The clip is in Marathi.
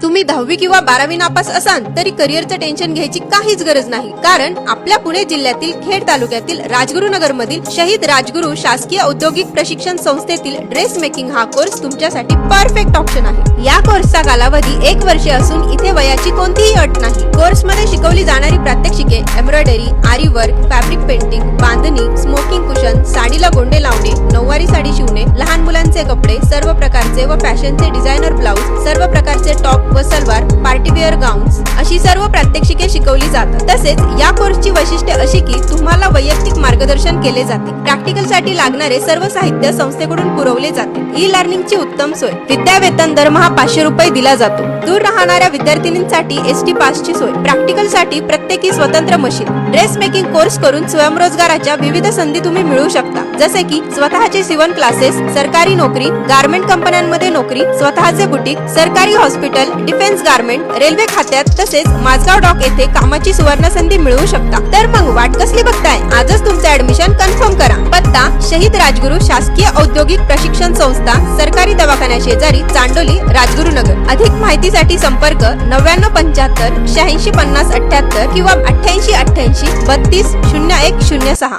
तुम्ही 10वी किंवा 12वी नापास असाल तरी करिअरचं टेन्शन घ्यायची काहीच गरज नाही, कारण आपल्या पुणे जिल्ह्यातील खेड तालुक्यातील राजगुरुनगर मधील शहीद राजगुरु शासकीय औद्योगिक प्रशिक्षण संस्थेतील ड्रेस मेकिंग हा कोर्स तुमच्यासाठी परफेक्ट ऑप्शन आहे। या कोर्सचा कालावधी 1 वर्ष असून इथे वयाची कोणतीही अट नाही। कोर्स मध्ये शिकवली जाणारी प्रात्यक्षिके एम्ब्रॉयडरी, आरी वर्क, फॅब्रिक पेंटिंग, बांधणी, स्मोकिंग कुशन, साडीला गोंडे लावणे, नऊवारी साडी शिवणे, लहान मुलांचे कपडे, सर्व प्रकारचे व फॅशनचे डिझायनर ब्लाउज, सर्व प्रकारचे टॉप व सलवार, पार्टीवेअर गाउन्स अशी सर्व प्रात्यक्षिके शिकवली जातात। तसेच या कोर्सची वैशिष्ट्ये अशी की तुम्हाला वैयक्तिक मार्गदर्शन केले जाते। प्रॅक्टिकल साठी लागणारे सर्व साहित्य संस्थेकडून पुरवले जाते। ई लर्निंगची उत्तम सोय, विद्यावेतन दरमहा 500 रुपये दिला जातो। दूर राहणाऱ्या विद्यार्थिनींसाठी एसटी पासची सोय, प्रॅक्टिकल साठी प्रत्येकी स्वतंत्र मशीन। ड्रेस मेकिंग कोर्स करून स्वयंरोजगाराच्या विविध संधी तुम्ही मिळवू शकता, जसे की स्वतःचे शिवण क्लासेस, सरकारी नोकरी, गारमेंट कंपन्यांमध्ये नोकरी, स्वतःचे बुटीक, सरकारी हॉस्पिटल, डिफेन्स गारमेंट, रेल्वे खात्यात तसेच माझगाव डॉक येथे कामाची सुवर्ण संधी मिळवू शकता। तर मग वाट कसली बघताय, आजच तुमचे ऍडमिशन कन्फर्म करा। पत्ता शहीद राजगुरु शासकीय औद्योगिक प्रशिक्षण संस्था, सरकारी दवाखान्या शेजारी, चांडोली, राजगुरुनगर। अधिक माहितीसाठी संपर्क 9975 8650 78 किंवा 8888 32 0106।